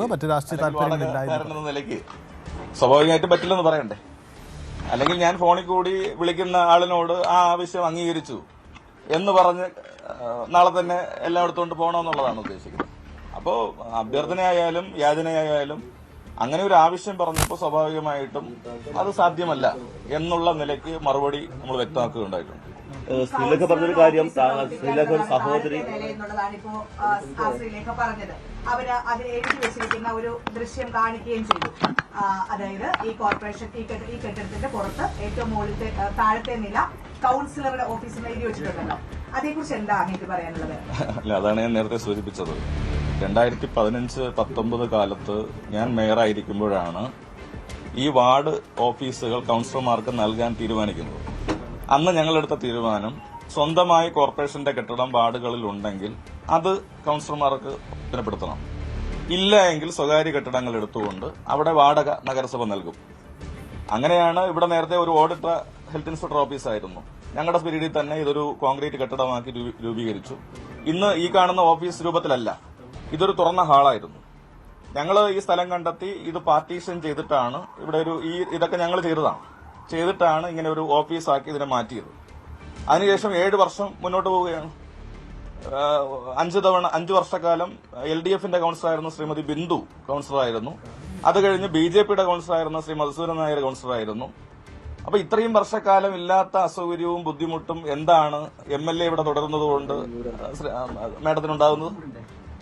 മറ്റു രാഷ്ട്രീയ താല്പര്യങ്ങളില്ല നിലയ്ക്ക് സ്വാഭാവികമായിട്ടും പറ്റില്ലെന്ന് പറയണ്ടേ. അല്ലെങ്കിൽ ഞാൻ ഫോണിൽ കൂടി വിളിക്കുന്ന ആളിനോട് ആ ആവശ്യം അംഗീകരിച്ചു എന്ന് പറഞ്ഞ് നാളെ തന്നെ എല്ലായിടത്തും കൊണ്ട് പോകണമെന്നുള്ളതാണ് ഉദ്ദേശിക്കുന്നത്. അപ്പോൾ അഭ്യർത്ഥനയായാലും യാചനയായാലും അങ്ങനെ ഒരു ആവശ്യം പറഞ്ഞപ്പോൾ സ്വാഭാവികമായിട്ടും അത് സാധ്യമല്ല എന്നുള്ള നിലയ്ക്ക് മറുപടി നമ്മൾ വ്യക്തമാക്കുകയുണ്ടായിട്ടുണ്ട്. ശ്രീലേഖ പറഞ്ഞൊരു കാര്യം, ശ്രീലേഖ ഒരു സഹോദരി ഇപ്പോ ശ്രീലേഖ പറഞ്ഞത് അവര് അത് എഴുതി വെച്ചിരിക്കുന്ന ഒരു ദൃശ്യം കാണിക്കുകയും ചെയ്തു. അതായത് ഈ കോർപ്പറേഷൻ ഈ കെട്ടിടത്തിന്റെ പുറത്ത് ഏറ്റവും മുകളിലത്തെ താഴത്തെ നില കൌൺസിലറുടെ ഓഫീസിൽ എഴുതി വെച്ചിട്ടുണ്ടല്ലോ, അതേക്കുറിച്ച് എന്താ അങ്ങേക്ക് പറയാനുള്ളത്? അല്ല, അതാണ് ഞാൻ നേരത്തെ സൂചിപ്പിച്ചത്. 2015-19 കാലത്ത് ഞാൻ മേയറായിരിക്കുമ്പോഴാണ് ഈ വാർഡ് ഓഫീസുകൾ കൌൺസിലർമാർക്ക് നൽകാൻ തീരുമാനിക്കുന്നത്. അന്ന് ഞങ്ങളെടുത്ത തീരുമാനം സ്വന്തമായി കോർപ്പറേഷന്റെ കെട്ടിടം വാർഡുകളിൽ ഉണ്ടെങ്കിൽ അത് കൌൺസിലർമാർക്ക് പ്രയോജനപ്പെടുത്തണം, ഇല്ല എങ്കിൽ സ്വകാര്യ കെട്ടിടങ്ങൾ എടുത്തുകൊണ്ട് അവിടെ വാടക നഗരസഭ നൽകും. അങ്ങനെയാണ് ഇവിടെ നേരത്തെ ഒരു ഓഡിറ്റർ ഹെൽത്ത് ഇൻസ്പെക്ടർ ഓഫീസായിരുന്നു. ഞങ്ങളുടെ സ്പിരിറ്റിൽ തന്നെ ഇതൊരു കോൺക്രീറ്റ് കെട്ടിടമാക്കി രൂപീകരിച്ചു. ഇന്ന് ഈ കാണുന്ന ഓഫീസ് രൂപത്തിലല്ല, ഇതൊരു തുറന്ന ഹാളായിരുന്നു. ഞങ്ങൾ ഈ സ്ഥലം കണ്ടെത്തി ഇത് പാർട്ടീഷൻ ചെയ്തിട്ടാണ് ഇവിടെ ഇതൊക്കെ ഞങ്ങൾ ചെയ്തിട്ടാണ് ഇങ്ങനെ ഒരു ഓഫീസാക്കി ഇതിനെ മാറ്റിയത്. അതിനുശേഷം 7 വർഷം മുന്നോട്ട് പോവുകയാണ്. 5 വർഷക്കാലം LDFന്റെ കൌൺസിലറായിരുന്നു ശ്രീമതി ബിന്ദു കൌൺസിലറായിരുന്നു. അത് കഴിഞ്ഞ് BJPയുടെ കൌൺസിലറായിരുന്ന ശ്രീ മധുസൂദനൻ നായർ കൌൺസിലറായിരുന്നു. അപ്പൊ ഇത്രയും വർഷക്കാലം ഇല്ലാത്ത അസൗകര്യവും ബുദ്ധിമുട്ടും എന്താണ് MLA ഇവിടെ തുടരുന്നതുകൊണ്ട് മാഡത്തിനുണ്ടാകുന്നത്?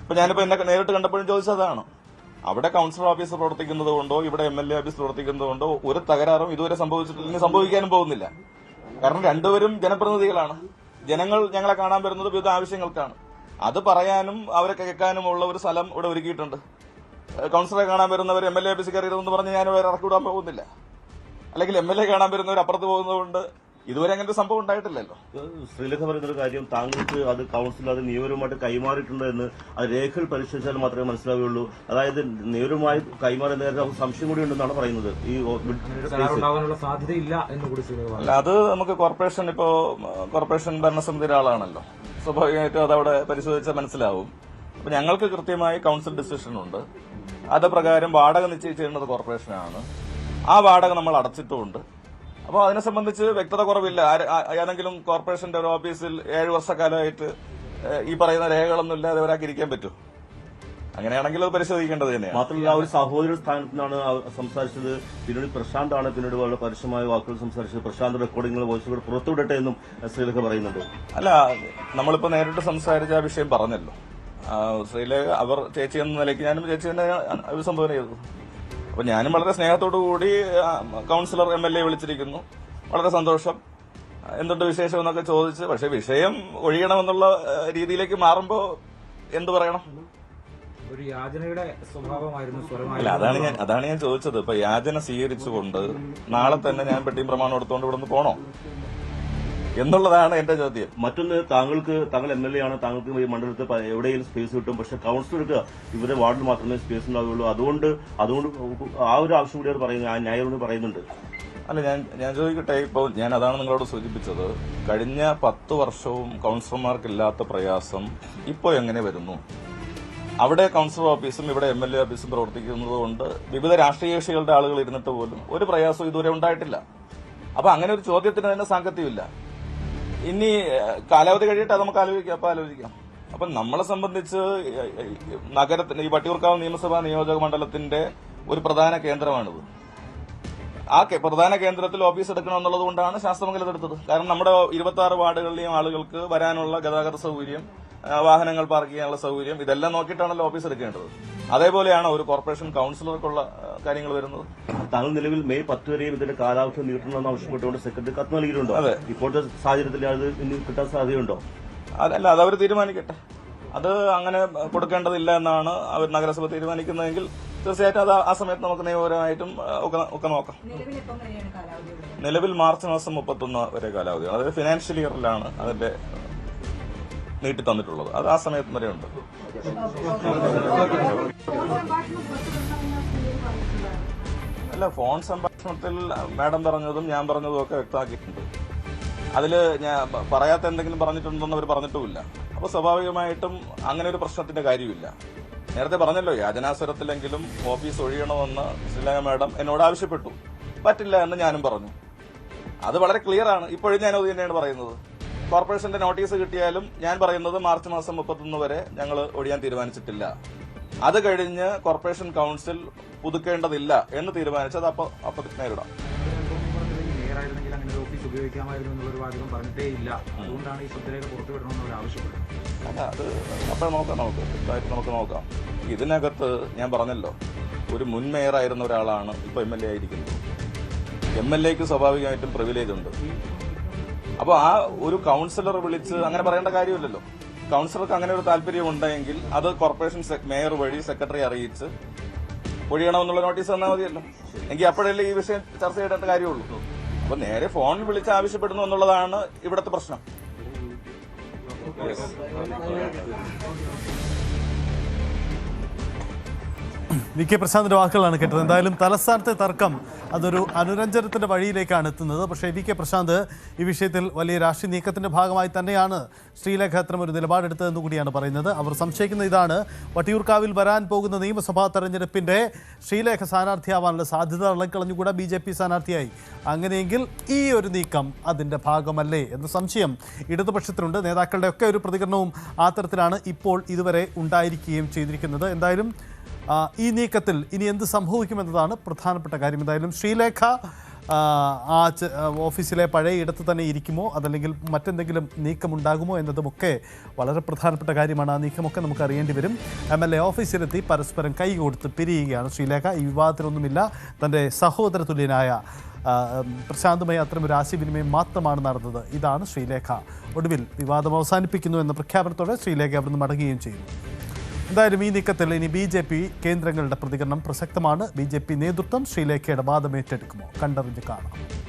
ഇപ്പൊ ഞാനിപ്പോ എന്നെ നേരിട്ട് കണ്ടപ്പോഴും ചോദിച്ചതാണ്. അവിടെ കൌൺസിലർ ഓഫീസ് പ്രവർത്തിക്കുന്നത് കൊണ്ടോ ഇവിടെ MLA ഓഫീസ് പ്രവർത്തിക്കുന്നത് കൊണ്ടോ ഒരു തകരാറും ഇതുവരെ സംഭവിച്ചിട്ടില്ലെങ്കിൽ സംഭവിക്കാനും പോകുന്നില്ല. കാരണം രണ്ടുപേരും ജനപ്രതിനിധികളാണ്. ജനങ്ങൾ ഞങ്ങളെ കാണാൻ വരുന്നത് വിവിധ ആവശ്യങ്ങൾക്കാണ്. അത് പറയാനും അവരെ കേൾക്കാനുമുള്ള ഒരു സ്ഥലം ഇവിടെ ഒരുക്കിയിട്ടുണ്ട്. കൌൺസിലറെ കാണാൻ വരുന്നവർ MLA ഓഫീസിൽ കയറിയതെന്ന് പറഞ്ഞ് ഞാൻ വേറെ ഇറക്കി വിടാൻ പോകുന്നില്ല. അല്ലെങ്കിൽ MLA കാണാൻ വരുന്നവർ അപ്പുറത്ത് പോകുന്നതുകൊണ്ട് ഇതുവരെ അങ്ങനെ ഒരു സംഭവം ഉണ്ടായിട്ടില്ലല്ലോ. ശ്രീലേഖ പറയുന്നൊരു കാര്യം, താങ്കൾക്ക് അത് കൌൺസിൽ അത് നിയമപരമായിട്ട് കൈമാറിയിട്ടുണ്ട് എന്ന് അത് രേഖകൾ പരിശോധിച്ചാൽ മാത്രമേ മനസ്സിലാവുകയുള്ളൂ. അതായത് നിയമപരമായി കൈമാറുന്ന സംശയം കൂടി ഉണ്ടെന്നാണ് പറയുന്നത്. ഈ സാധ്യതയില്ല എന്ന് കൂടി അല്ല, അത് നമുക്ക് കോർപ്പറേഷൻ ഭരണസമിതിയുടെ ആളാണല്ലോ, സ്വാഭാവികമായിട്ടും അതവിടെ പരിശോധിച്ചാൽ മനസ്സിലാവും. അപ്പൊ ഞങ്ങൾക്ക് കൃത്യമായി കൌൺസിൽ ഡിസിഷൻ ഉണ്ട്. അത് പ്രകാരം വാടക നിശ്ചയിച്ചിരുന്നത് കോർപ്പറേഷനാണ്. ആ വാടക നമ്മൾ അടച്ചിട്ടുമുണ്ട്. അപ്പോൾ അതിനെ സംബന്ധിച്ച് വ്യക്തത കുറവില്ല. ഏതെങ്കിലും കോർപ്പറേഷന്റെ ഒരു ഓഫീസിൽ 7 വർഷക്കാലമായിട്ട് ഈ പറയുന്ന രേഖകളൊന്നും ഇല്ലാതെ അവരാക്കി ഇരിക്കാൻ പറ്റും? അങ്ങനെയാണെങ്കിൽ അത് പരിശോധിക്കേണ്ടത് തന്നെയാണ്. മാത്രമല്ല, ഒരു സഹോദര സ്ഥാനത്താണ് സംസാരിച്ചത്. പിന്നീട് പ്രശാന്താണ് പിന്നീട് വളരെ പരുഷമായ വാക്കുകൾ സംസാരിച്ചത്. പ്രശാന്ത് റെക്കോർഡിംഗുകൾ വോയിസുകൾ പുറത്തുവിടട്ടെ എന്നും ശ്രീലേഖ പറയുന്നുണ്ട്. അല്ല, നമ്മളിപ്പോ നേരിട്ട് സംസാരിച്ച ആ വിഷയം പറഞ്ഞല്ലോ. ശ്രീലേഖ അവർ ചേച്ചി എന്ന നിലയ്ക്ക് ഞാനും ചേച്ചി തന്നെ അഭിസംബോധന ചെയ്തു. അപ്പൊ ഞാനും വളരെ സ്നേഹത്തോടു കൂടി കൌൺസിലർ MLA വിളിച്ചിരിക്കുന്നു, വളരെ സന്തോഷം, എന്തുണ്ട് വിശേഷം എന്നൊക്കെ ചോദിച്ച്. പക്ഷെ വിഷയം ഒഴിയണമെന്നുള്ള രീതിയിലേക്ക് മാറുമ്പോ എന്തു പറയണം? ഒരു യാചനയുടെ സ്വഭാവമായിരുന്നു. അല്ല, അതാണ് ഞാൻ ചോദിച്ചത്. ഇപ്പൊ യാചന സ്വീകരിച്ചുകൊണ്ട് നാളെ തന്നെ ഞാൻ പെട്ടിയും പ്രമാണം എടുത്തുകൊണ്ട് ഇവിടെ നിന്ന് പോണോ എന്നുള്ളതാണ് എന്റെ ചോദ്യം. മറ്റൊന്ന്, താങ്കൾ MLA ആണ്, താങ്കൾക്ക് ഈ മണ്ഡലത്തിൽ എവിടെയെങ്കിലും സ്പേസ് കിട്ടും. പക്ഷെ കൌൺസിലർക്ക് ഇവരുടെ വാർഡിൽ മാത്രമേ സ്പേസ് ഉണ്ടാവുകയുള്ളൂ. അതുകൊണ്ട് ആ ഒരു ആവശ്യം കൂടി അവർ പറയുന്നത്, ആ ന്യായം പറയുന്നുണ്ട്. അല്ല, ഞാൻ ചോദിക്കട്ടെ, ഇപ്പോൾ ഞാൻ അതാണ് നിങ്ങളോട് സൂചിപ്പിച്ചത്. കഴിഞ്ഞ 10 വർഷവും കൌൺസിലർമാർക്കില്ലാത്ത പ്രയാസം ഇപ്പോൾ എങ്ങനെ വരുന്നു? അവിടെ കൌൺസിലർ ഓഫീസും ഇവിടെ MLA ഓഫീസും പ്രവർത്തിക്കുന്നത് കൊണ്ട് വിവിധ രാഷ്ട്രീയ കക്ഷികളുടെ ആളുകൾ ഇരുന്നിട്ട് പോലും ഒരു പ്രയാസവും ഇതുവരെ ഉണ്ടായിട്ടില്ല. അപ്പൊ അങ്ങനെ ഒരു ചോദ്യത്തിന് തന്നെ സാങ്കത്യമില്ല. ഇനി കാലാവധി കഴിയട്ടെ, അത് നമുക്ക് ആലോചിക്കാം. അപ്പൊ നമ്മളെ സംബന്ധിച്ച് നഗരത്തിന് ഈ വട്ടിയൂർക്കാവ് നിയമസഭാ നിയോജക മണ്ഡലത്തിന്റെ ഒരു പ്രധാന കേന്ദ്രമാണിത്. ആ പ്രധാന കേന്ദ്രത്തിൽ ഓഫീസ് എടുക്കണമെന്നുള്ളത് കൊണ്ടാണ് ശാസ്ത്രമംഗലത്ത് എടുത്തത്. കാരണം നമ്മുടെ 26 വാർഡുകളിലെയും ആളുകൾക്ക് വരാനുള്ള ഗതാഗത സൗകര്യം, വാഹനങ്ങൾ പാർക്ക് ചെയ്യാനുള്ള സൗകര്യം, ഇതെല്ലാം നോക്കിയിട്ടാണല്ലോ ഓഫീസ് എടുക്കേണ്ടത്. അതേപോലെയാണ് ഒരു കോർപ്പറേഷൻ കൌൺസിലർക്കുള്ള കാര്യങ്ങൾ വരുന്നത്. താങ്കൾ നിലവിൽ മെയ് 10 വരെയും ഇതിന്റെ കാലാവധി നീട്ടണമെന്ന് ആവശ്യപ്പെട്ടുകൊണ്ട് സെക്രട്ടറി കത്ത് നൽകിയിട്ടുണ്ടോ? അതെ. ഇപ്പോഴത്തെ സാഹചര്യത്തിൽ അത് ഇനി കിട്ടാൻ സാധ്യതയുണ്ടോ? അതല്ല, അത് അവർ തീരുമാനിക്കട്ടെ. അത് അങ്ങനെ കൊടുക്കേണ്ടതില്ല എന്നാണ് അവർ നഗരസഭ തീരുമാനിക്കുന്നതെങ്കിൽ തീർച്ചയായിട്ടും അത് ആ സമയത്ത് നമുക്ക് നിയമപരമായിട്ടും ഒക്കെ നോക്കാം. നിലവിൽ മാർച്ച് മാസം 31 വരെ കാലാവധി, അതായത് ഫിനാൻഷ്യൽ ഇയറിലാണ് അതിന്റെ നീട്ടി തന്നിട്ടുള്ളത്. അത് ആ സമയത്ത് വരെ ഉണ്ട്. അല്ല, ഫോൺ സംഭാഷണത്തിൽ മാഡം പറഞ്ഞതും ഞാൻ പറഞ്ഞതും ഒക്കെ വ്യക്തമാക്കിയിട്ടുണ്ട്. അതിൽ ഞാൻ പറയാത്ത എന്തെങ്കിലും പറഞ്ഞിട്ടുണ്ടെന്ന് അവർ പറഞ്ഞിട്ടുമില്ല. അപ്പോൾ സ്വാഭാവികമായിട്ടും അങ്ങനെ ഒരു പ്രശ്നത്തിന്റെ കാര്യമില്ല. നേരത്തെ പറഞ്ഞല്ലോ, യാചനാസ്വരത്തിലെങ്കിലും ഓഫീസ് ഒഴിയണമെന്ന് ശ്രീലേഖ മാഡം എന്നോട് ആവശ്യപ്പെട്ടു. പറ്റില്ല എന്ന് ഞാനും പറഞ്ഞു. അത് വളരെ ക്ലിയർ ആണ്. ഇപ്പോഴും ഞാൻ അത് തന്നെയാണ് പറയുന്നത്. കോർപ്പറേഷന്റെ നോട്ടീസ് കിട്ടിയാലും ഞാൻ പറയുന്നത് മാർച്ച് മാസം 31 വരെ ഞങ്ങൾ ഒഴിയാൻ തീരുമാനിച്ചിട്ടില്ല. അത് കഴിഞ്ഞ് കോർപ്പറേഷൻ കൌൺസിൽ പുതുക്കേണ്ടതില്ല എന്ന് തീരുമാനിച്ചത് അപ്പൊ നേരിടാം. മേയറായിരുന്നെങ്കിൽ അങ്ങനെ ഒരു ഓഫീസ് ഉപയോഗിക്കാമായിരുന്നു എന്നുള്ളൊരു വാചകം പറഞ്ഞിട്ടേ ഇല്ല. അതുകൊണ്ടാണ് ഈ ശബ്ദരേഖ പുറത്തുവിടണമെന്ന് അവർ ആവശ്യപ്പെടുന്നത്. അല്ല, അത് അപ്പോൾ നമുക്ക് നോക്കാം. ഇതിനകത്ത് ഞാൻ പറഞ്ഞല്ലോ, ഒരു മുൻ മേയറായിരുന്ന ഒരാളാണ് ഇപ്പൊ MLA ആയിരിക്കുന്നത്. MLAക്ക് സ്വാഭാവികമായിട്ടും പ്രിവിലേജ് ഉണ്ട്. അപ്പോൾ ആ ഒരു കൌൺസിലർ വിളിച്ച് അങ്ങനെ പറയേണ്ട കാര്യമില്ലല്ലോ. കൌൺസിലർക്ക് അങ്ങനെ ഒരു താല്പര്യം ഉണ്ടെങ്കിൽ അത് കോർപ്പറേഷൻ മേയർ വഴി സെക്രട്ടറി അറിയിച്ച് ഒഴിയണമെന്നുള്ള നോട്ടീസ് തന്നാൽ മതിയല്ലോ. എങ്കിൽ അപ്പോഴല്ലേ ഈ വിഷയം ചർച്ച ചെയ്യേണ്ട കാര്യമുള്ളൂ. അപ്പൊ നേരെ ഫോണിൽ വിളിച്ച് ആവശ്യപ്പെടുന്നു എന്നുള്ളതാണ് ഇവിടുത്തെ പ്രശ്നം. VK പ്രശാന്തിന്റെ വാക്കുകളാണ് കേട്ടത്. എന്തായാലും തലസ്ഥാനത്തെ തർക്കം അതൊരു അനുരഞ്ജനത്തിന്റെ വഴിയിലേക്കാണ് എത്തുന്നത്. പക്ഷേ VK പ്രശാന്ത് ഈ വിഷയത്തിൽ വലിയ രാഷ്ട്രീയ നീക്കത്തിന്റെ ഭാഗമായി തന്നെയാണ് ശ്രീലേഖ അത്തരം ഒരു നിലപാടെടുത്തതെന്ന് കൂടിയാണ് പറയുന്നത്. അവർ സംശയിക്കുന്ന ഇതാണ്, വട്ടിയൂർക്കാവിൽ വരാൻ പോകുന്ന നിയമസഭാ തെരഞ്ഞെടുപ്പിന്റെ ശ്രീലേഖ സ്ഥാനാർത്ഥിയാവാനുള്ള സാധ്യത തള്ളിക്കളഞ്ഞുകൂടെ BJP സ്ഥാനാർത്ഥിയായി. അങ്ങനെയെങ്കിൽ ഈ ഒരു നീക്കം അതിന്റെ ഭാഗമല്ലേ എന്ന സംശയം ഇടതുപക്ഷത്തിനുണ്ട്. നേതാക്കളുടെ ഒക്കെ ഒരു പ്രതികരണവും ആ തരത്തിലാണ് ഇപ്പോൾ ഇതുവരെ ഉണ്ടായിരിക്കുകയും ചെയ്തിരിക്കുന്നത്. എന്തായാലും ഈ നീക്കത്തിൽ ഇനി എന്ത് സംഭവിക്കുമെന്നതാണ് പ്രധാനപ്പെട്ട കാര്യം. എന്തായാലും ശ്രീലേഖ ആ ഓഫീസിലെ പഴയ ഇടത്ത് തന്നെ ഇരിക്കുമോ, അതല്ലെങ്കിൽ മറ്റെന്തെങ്കിലും നീക്കമുണ്ടാകുമോ എന്നതുമൊക്കെ വളരെ പ്രധാനപ്പെട്ട കാര്യമാണ്. ആ നീക്കമൊക്കെ നമുക്ക് അറിയേണ്ടി വരും. MLA ഓഫീസിലെത്തി പരസ്പരം കൈ കൊടുത്ത് പിരിയുകയാണ് ശ്രീലേഖ. ഈ വിവാദത്തിനൊന്നുമില്ല. തൻ്റെ സഹോദര തുല്യനായ പ്രശാന്തുമായി അത്തരമൊരു ആശയവിനിമയം മാത്രമാണ് നടന്നത്. ഇതാണ് ശ്രീലേഖ. ഒടുവിൽ വിവാദം അവസാനിപ്പിക്കുന്നു എന്ന പ്രഖ്യാപനത്തോടെ ശ്രീലേഖ അവിടുന്ന് മടങ്ങുകയും ചെയ്യുന്നു. എന്തായാലും ഈ നീക്കത്തിൽ ഇനി BJP കേന്ദ്രങ്ങളുടെ പ്രതികരണം പ്രസക്തമാണ്. BJP നേതൃത്വം ശ്രീലേഖയുടെ വാദം ഏറ്റെടുക്കുമോ? കണ്ടറിഞ്ഞ് കാണാം.